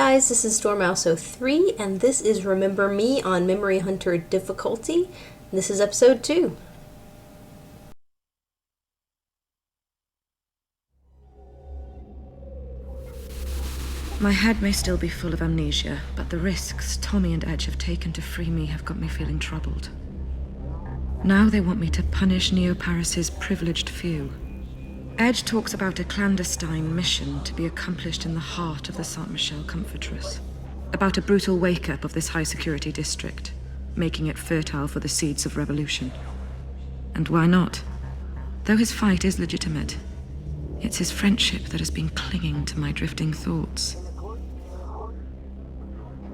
guys, this is Dormouse03, and this is Remember Me on Memory Hunter difficulty. This is episode 2. My head may still be full of amnesia, but the risks Tommy and Edge have taken to free me have got me feeling troubled. Now they want me to punish Neo-Paris' privileged few. Edge talks about a clandestine mission to be accomplished in the heart of the Saint-Michel Comfortress. About a brutal wake-up of this high-security district, making it fertile for the seeds of revolution. And why not? Though his fight is legitimate, it's his friendship that has been clinging to my drifting thoughts.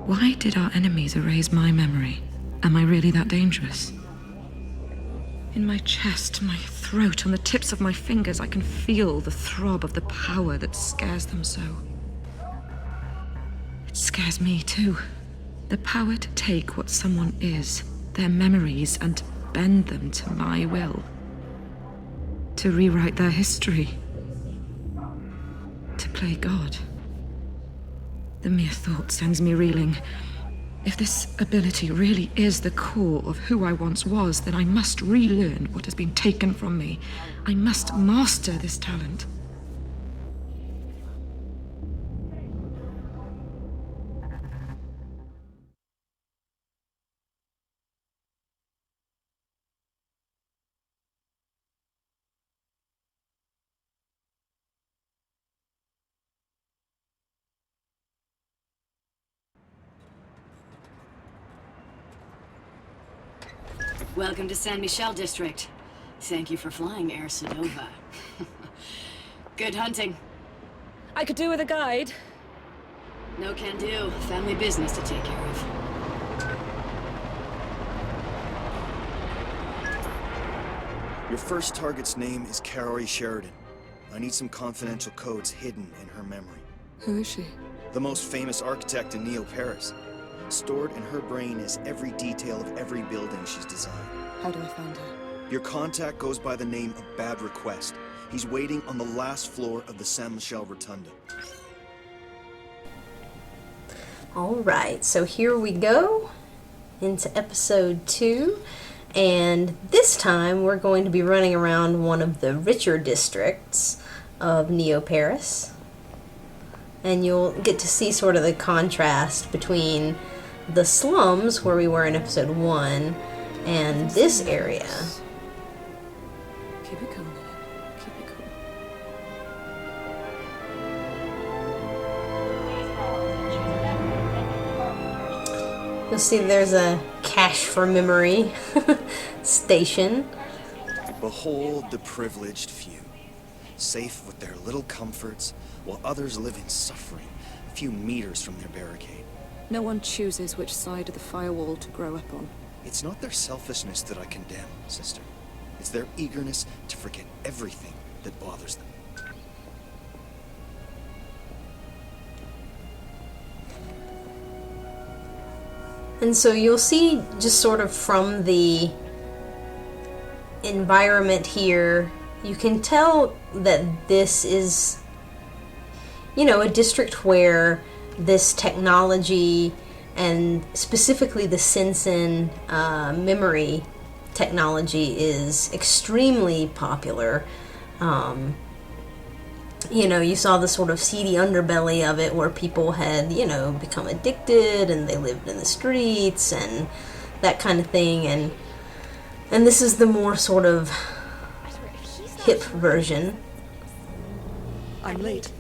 Why did our enemies erase my memory? Am I really that dangerous? In my chest, my throat, on the tips of my fingers, I can feel the throb of the power that scares them so. It scares me too. The power to take what someone is, their memories, and bend them to my will. To rewrite their history. To play God. The mere thought sends me reeling. If this ability really is the core of who I once was, then I must relearn what has been taken from me. I must master this talent. Welcome to San Michel District. Thank you for flying Air Sonova. Good hunting. I could do with a guide. No can do. Family business to take care of. Your first target's name is Kaori Sheridan. I need some confidential codes hidden in her memory. Who is she? The most famous architect in Neo-Paris. Stored in her brain is every detail of every building she's designed. How do I find her? Your contact goes by the name of Bad Request. He's waiting on the last floor of the Saint-Michel Rotunda. Alright, so here we go into episode 2. And this time we're going to be running around one of the richer districts of Neo-Paris. And you'll get to see sort of the contrast between the slums, where we were in episode 1, and this area. Keep it cool. Keep it cool. You'll see there's a cache for memory station. Behold the privileged few, safe with their little comforts, while others live in suffering, a few meters from their barricade. No one chooses which side of the firewall to grow up on. It's not their selfishness that I condemn, sister. It's their eagerness to forget everything that bothers them. And so you'll see just sort of from the environment here, you can tell that this is, you know, a district where this technology, and specifically the Sensen memory technology, is extremely popular. You know, you saw the sort of seedy underbelly of it where people had, you know, become addicted and they lived in the streets and that kind of thing. And this is the more sort of hip version. I'm late.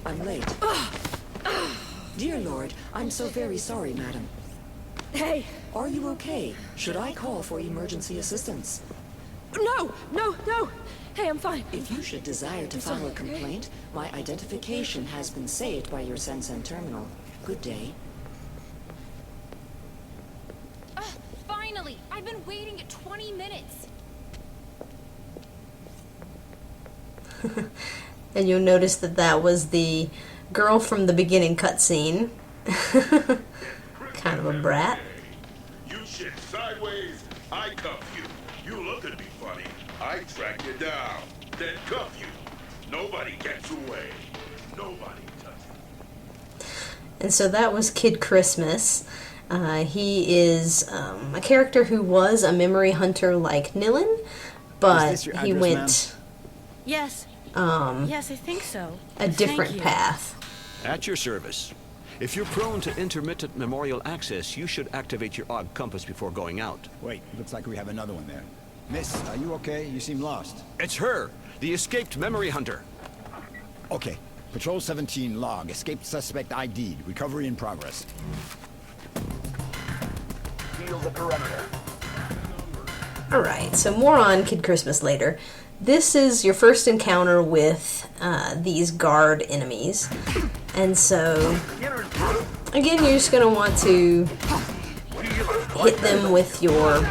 Dear Lord, I'm so very sorry, madam. Hey! Are you okay? Should I call for emergency assistance? No! Hey, I'm fine. If you should desire to file a complaint, my identification has been saved by your Sensen terminal. Good day. Finally! I've been waiting 20 minutes! And you'll notice that that was the girl from the beginning cutscene. Kind of a brat. You shit sideways, I cuff you. You look at me funny, I track you down, then cuff you. Nobody gets away. Nobody touches. And so that was Kid Christmas. He is a character who was a memory hunter like Nilin, but he went Yes. Yes, I think so. a different path. At your service. If you're prone to intermittent memorial access, you should activate your odd compass before going out. Wait, looks like we have another one there. Miss, are you okay? You seem lost. It's her, the escaped memory hunter. Okay. Patrol 17 log. Escaped suspect ID'd. Recovery in progress. Alright, so more on Kid Christmas later. This is your first encounter with these guard enemies. And so, again, you're just going to want to hit them with your,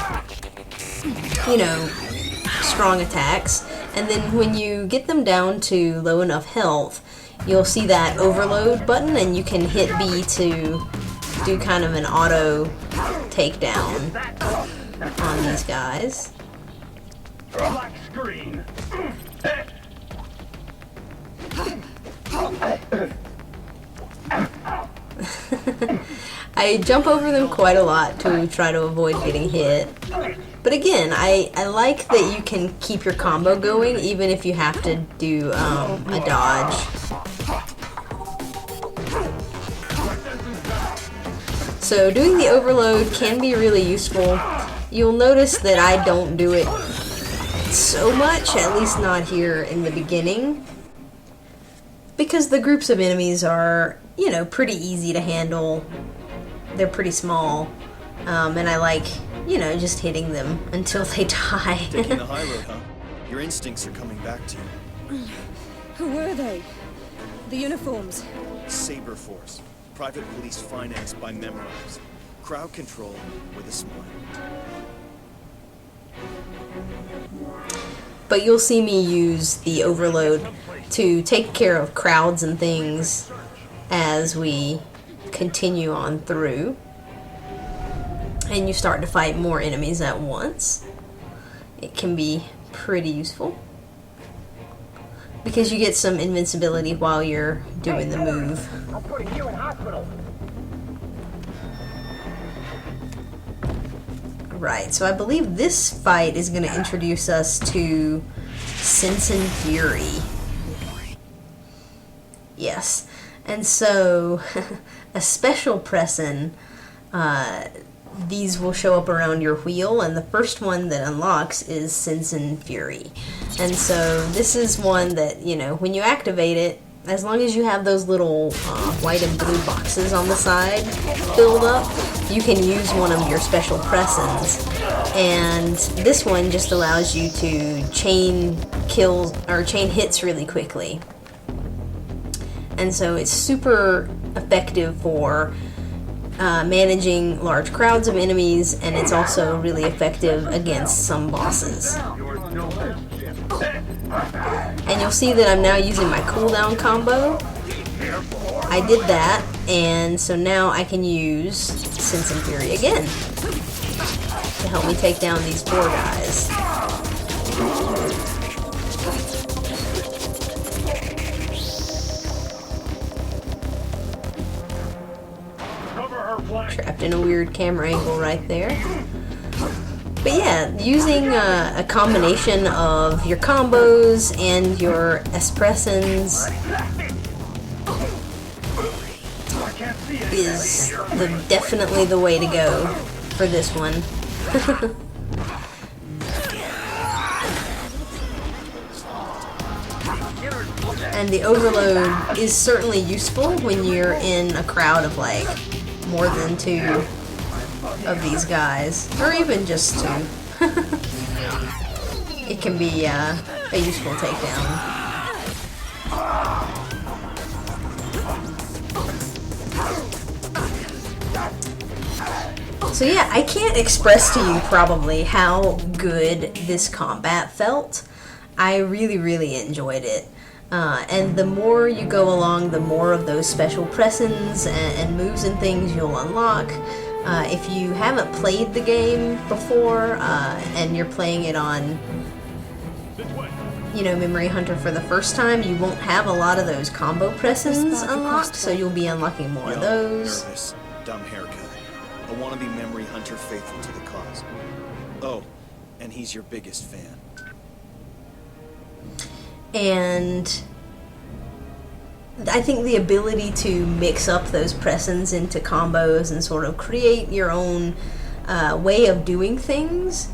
strong attacks. And then when you get them down to low enough health, you'll see that overload button, and you can hit B to do kind of an auto takedown on these guys. Black screen. I jump over them quite a lot to try to avoid getting hit. But again, I like that you can keep your combo going even if you have to do a dodge. So doing the overload can be really useful. You'll notice that I don't do it so much, at least not here in the beginning, because the groups of enemies are, pretty easy to handle. They're pretty small, and I like, just hitting them until they die. Taking the high road, huh? Your instincts are coming back to you. Who were they? The uniforms. Saber Force. Private police financed by Memorize. Crowd control with a smile. But you'll see me use the overload to take care of crowds and things as we continue on through. And you start to fight more enemies at once. It can be pretty useful, because you get some invincibility while you're doing the move. I'm putting you in hospital. Right, so I believe this fight is going to introduce us to Sensen Fury. Yes, and so a special pressin, these will show up around your wheel, and the first one that unlocks is Sensen Fury. And so this is one that, when you activate it, as long as you have those little white and blue boxes on the side filled up, you can use one of your special pressins. And this one just allows you to chain kills or chain hits really quickly. And so it's super effective for managing large crowds of enemies, and it's also really effective against some bosses. And you'll see that I'm now using my cooldown combo. I did that, and so now I can use Sensen Fury again to help me take down these four guys. Trapped in a weird camera angle right there. But yeah, using a combination of your combos and your espressins is definitely the way to go for this one. And the overload is certainly useful when you're in a crowd of like more than two of these guys, or even just two. It can be a useful takedown. So yeah, I can't express to you probably how good this combat felt. I really, really enjoyed it. And the more you go along, the more of those special pressins and moves and things you'll unlock. If you haven't played the game before and you're playing it on Memory Hunter for the first time, you won't have a lot of those combo pressings unlocked, so you'll be unlocking more of those. Nervous, dumb haircut. A wannabe Memory Hunter faithful to the cause. Oh, and he's your biggest fan. And I think the ability to mix up those pressings into combos and sort of create your own way of doing things,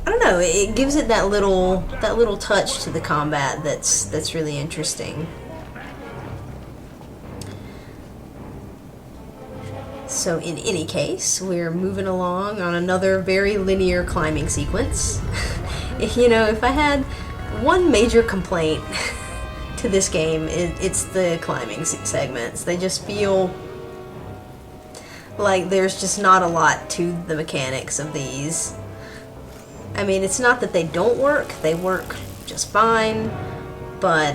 I don't know, it gives it that little touch to the combat that's really interesting. So in any case, we're moving along on another very linear climbing sequence. If I had one major complaint to this game, it's the climbing segments. They just feel like there's just not a lot to the mechanics of these. I mean, it's not that they don't work, they work just fine, but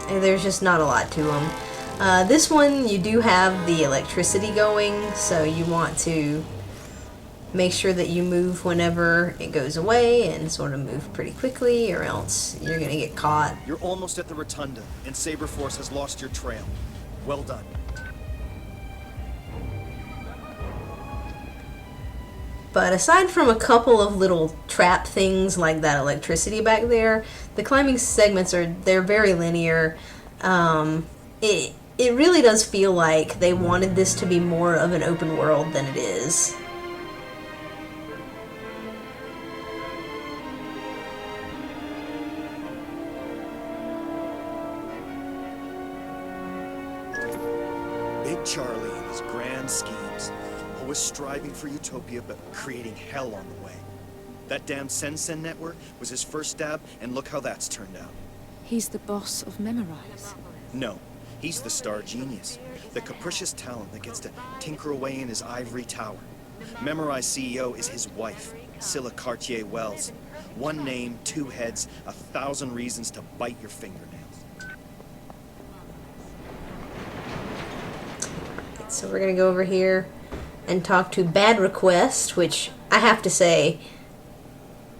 there's just not a lot to them. This one, you do have the electricity going, so you want to make sure that you move whenever it goes away and sort of move pretty quickly, or else you're gonna get caught. You're almost at the Rotunda, and Saber Force has lost your trail. Well done. But aside from a couple of little trap things like that electricity back there, the climbing segments they're very linear. It really does feel like they wanted this to be more of an open world than it is. Big Charlie and his grand schemes. Always striving for utopia, but creating hell on the way. That damn Sensen network was his first stab, and look how that's turned out. He's the boss of Memorize. No, he's the star genius. The capricious talent that gets to tinker away in his ivory tower. Memorize CEO is his wife, Scylla Cartier-Wells. One name, two heads, 1,000 reasons to bite your fingernails. So we're gonna go over here and talk to Bad Request, which I have to say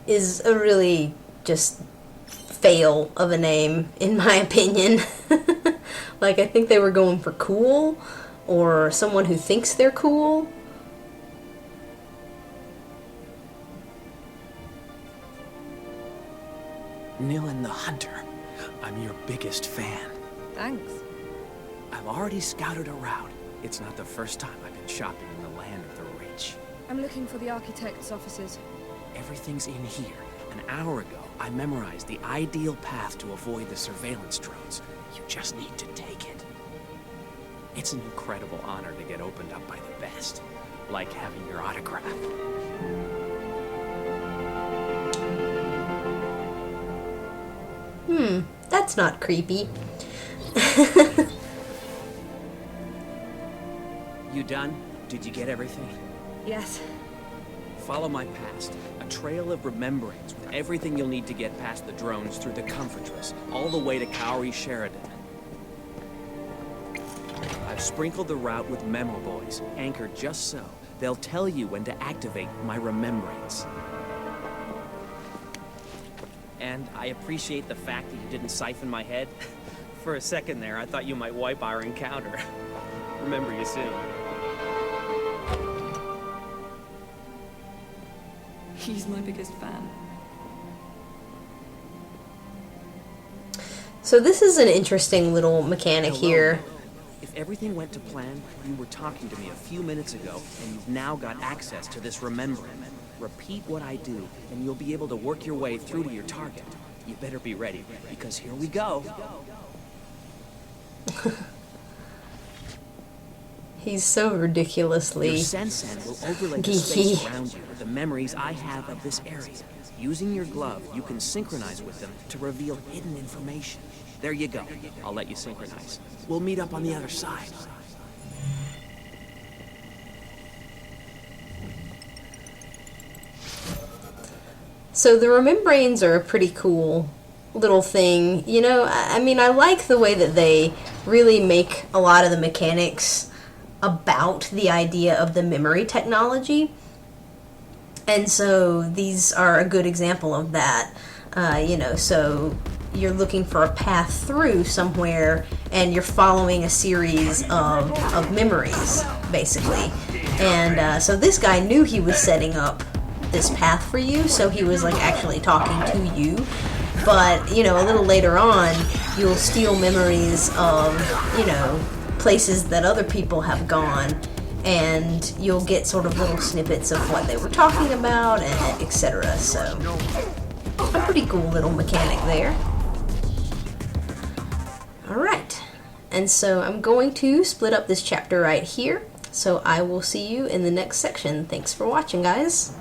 is a really just fail of a name, in my opinion. Like, I think they were going for cool, or someone who thinks they're cool. Nilin the Hunter. I'm your biggest fan. Thanks. I've already scouted a route. It's not the first time I've been shopping in the land of the rich. I'm looking for the architect's offices. Everything's in here. An hour ago, I memorized the ideal path to avoid the surveillance drones. You just need to take it. It's an incredible honor to get opened up by the best. Like having your autograph. That's not creepy. You done? Did you get everything? Yes. Follow my past. A trail of remembrance with everything you'll need to get past the drones through the Comfortress, all the way to Cowrie Sheridan. I've sprinkled the route with memo boys, anchored just so. They'll tell you when to activate my remembrance. And I appreciate the fact that you didn't siphon my head. For a second there, I thought you might wipe our encounter. Remember you soon. He's my biggest fan. So this is an interesting little mechanic Hello. here. If everything went to plan, you were talking to me a few minutes ago, and you've now got access to this remembrance. Repeat what I do, and you'll be able to work your way through to your target. You better be ready, because here we go. He's so ridiculously Your Sensen will overlay the geeky. space around you with the memories I have of this area. Using your glove, you can synchronize with them to reveal hidden information. There you go. I'll let you synchronize. We'll meet up on the other side. So the remembrance are a pretty cool little thing. You know, I mean, I like the way that they really make a lot of the mechanics about the idea of the memory technology. And so these are a good example of that. You know, so you're looking for a path through somewhere, and you're following a series of memories, basically. And so this guy knew he was setting up this path for you, so he was like actually talking to you. But, you know, a little later on, you'll steal memories of, you know, places that other people have gone, and you'll get sort of little snippets of what they were talking about, and etc. So, a pretty cool little mechanic there. Alright, and so I'm going to split up this chapter right here, so I will see you in the next section. Thanks for watching, guys.